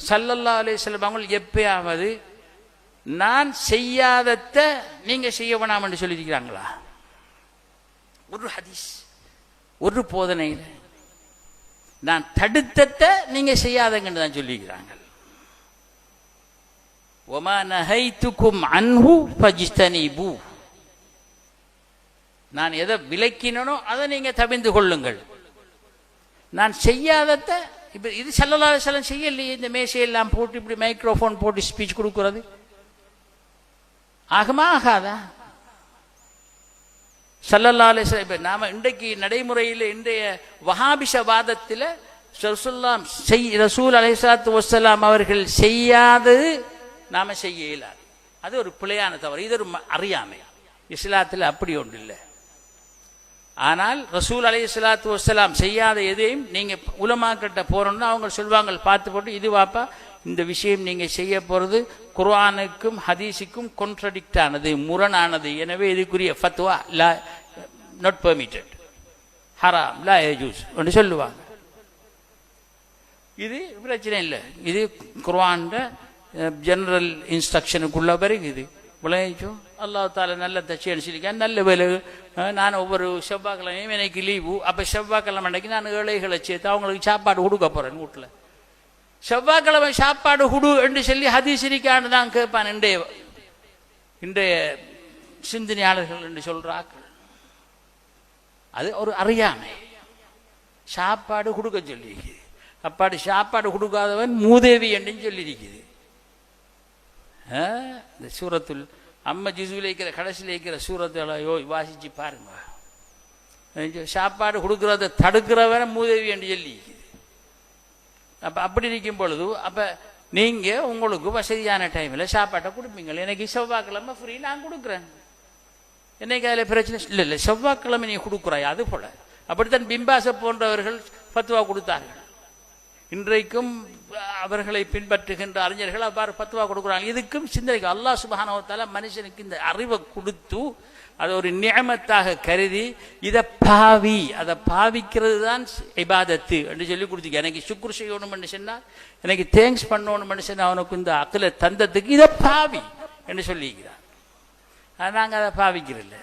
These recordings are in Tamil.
ஸல்லல்லாஹு அலைஹி வஸல்லம் அவங்க எப்பயாவது நான் செய்யாதத நீங்க செய்ய வேணாம் என்று சொல்லியிருக்கிறாங்களா? ஒரு ஹதீஸ், ஒரு போதனையில் நான் தடுத்தத நீங்க செய்யாதங்கன்னு தான் சொல்லியிருக்கிறாங்க. வமா நஹைதுகும் அன்ஹு ஃபஜ்தனிபு, நான் எதை விலக்கினோ அதை நீங்க தவிர்த்து கொள்ளுங்கள். நான் செய்யாதத இப்ப இது ஸல்லல்லாஹு அலைஹி வஸல்லம் செய்யலையே. இந்த மேசையெல்லாம் போட்டு இப்படி மைக்ரோஃபோன் போட்டு ஸ்பீச் கொடுக்கறது ஆகுமா ஆகாதா? ஸல்லல்லாஹு அலைஹி வஸல்லம் இப்ப நாம இன்றைக்கு நடைமுறையில் இன்றைய வஹாபிஷவாதத்தில் ரசூல் அலைஹிஸ்ஸலாத்து வஸ்ஸலாம் அவர்கள் செய்யாதது நாம செய்ய இயலாது. அது ஒரு பிழையான தவறு, இது ஒரு அறியாமை. இஸ்லாத்தில் அப்படி ஒன்று இல்லை. ஆனால் ரசூல் அலைஹிஸ்ஸலாத்து வஸ்ஸலாம் செய்யாத எதையும் நீங்க உலமாக்கிட்ட போறோம்னா அவங்க சொல்வாங்க, பார்த்து போட்டு இது வாப்பா இந்த விஷயம் நீங்க செய்ய போறது குர்ஆனுக்கும் ஹதீஸுக்கும் கான்ட்ரடிக்ட் ஆனது, முரணானது, எனவே இதுக்குரிய ஃபத்வா லா நாட் பெர்மிட்டட், ஹராம், லா யஜூஸ் என்று சொல்லுவாங்க. இது பிரச்சனை இல்லை, இது குர்ஆன்ல ஜெனரல் இன்ஸ்ட்ரக்ஷனுக்குள்ள பிறகு இது விளையாச்சோ. அல்லாஹ் தாலா நல்ல தச்சேன்னு சொல்லிக்க நல்ல வேலை. நான் ஒவ்வொரு செவ்வாய்க்கிழமையும் எனக்கு லீவு, அப்போ செவ்வாய்க்கிழமை அன்னைக்கு நான் ஏழைகளை சேர்த்து அவங்களுக்கு சாப்பாடு கொடுக்க போறேன் வீட்டில். செவ்வாய்க்கிழமை சாப்பாடு குடு என்று சொல்லி ஹதீஸிரிக்கான்னு தான் கேட்பான் இன்றைய சிந்தனையாளர்கள் என்று சொல்றார்கள். அது ஒரு அறியாமை. சாப்பாடு கொடுக்க சொல்லி அப்பாடி சாப்பாடு கொடுக்காதவன் மூதேவி என்று சொல்லியிருக்குது. இந்த சூரத்துல் அம்ம ஜிசுவில் இருக்கிற கடைசியில் இருக்கிற சூரத்தில் வாசிச்சு பாருங்க. சாப்பாடு கொடுக்கறத தடுக்கிறவன மூதேவி என்று சொல்லி. அப்போ அப்படி இருக்கும் பொழுது அப்போ நீங்கள் உங்களுக்கு வசதியான டைமில் சாப்பாட்டை கொடுப்பீங்க. எனக்கு செவ்வாய்க்கிழமை ஃப்ரீ நான் கொடுக்குறேன், என்னைக்கு அதில் பிரச்சனை இல்லை. இல்லை செவ்வாய்க்கிழமை நீ கொடுக்குறாய். அது போல அப்படித்தான் பிம்பாச போன்றவர்கள் ஃபத்வா கொடுத்தார்கள். இன்றைக்கும் அவர்களை பின்பற்றுகின்ற அறிஞர்கள் அவ்வாறு ஃபத்வா கொடுக்குறாங்க. இதுக்கும் சிந்தனைக்கு அல்லாஹ் சுப்ஹானஹு வ தஆலா மனுஷனுக்கு இந்த அறிவை கொடுத்து அதை ஒரு நியமத்தாக கருதி இதை அதை பாவிக்கிறது தான் இபாதத்து என்று சொல்லி கொடுத்துக்க. எனக்கு சுக்ர் செய்யணும் என்று சொன்னால், எனக்கு தேங்க்ஸ் பண்ணணும் என்று சொன்னால், அவனுக்கு இந்த அக்கலை தந்ததுக்கு இதை பாவி என்று சொல்லிக்கிறான். அது நாங்கள் அதை பாவிக்கிறதில்ல.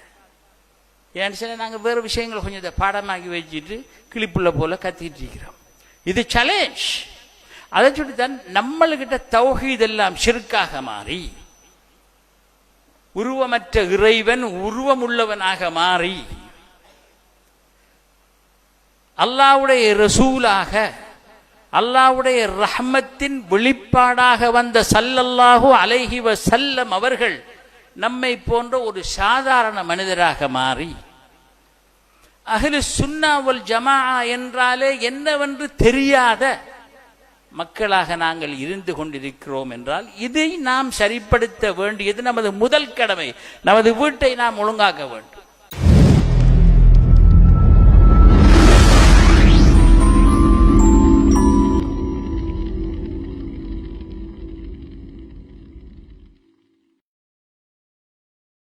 ஏன்னு சொன்னால் நாங்கள் வேறு விஷயங்களை கொஞ்சம் இதை பாடமாக்கி வச்சுட்டு கிளிப்புள்ள போல கத்திட்டு இருக்கிறோம். இது சேலஞ்ச். அதை சொல்லித்தான் நம்மள்கிட்ட தௌஹீத் எல்லாம் ஷிர்காக மாறி, உருவமற்ற இறைவன் உருவம் உள்ளவனாக மாறி, அல்லாஹ்வுடைய ரசூலாக அல்லாஹ்வுடைய ரஹ்மத்தின் வெளிப்பாடாக வந்த ஸல்லல்லாஹு அலைஹி வஸல்லம் அவர்கள் நம்மை போன்ற ஒரு சாதாரண மனிதராக மாறி, அஹ்லு சுன்னா வல் ஜமாஅ என்றாலே என்னவென்று தெரியாத மக்களாக நாங்கள் இருந்து கொண்டிருக்கிறோம் என்றால் இதை நாம் சரிப்படுத்த வேண்டியது நமது முதல் கடமை. நமது வீட்டை நாம் ஒழுங்காக்க வேண்டும்.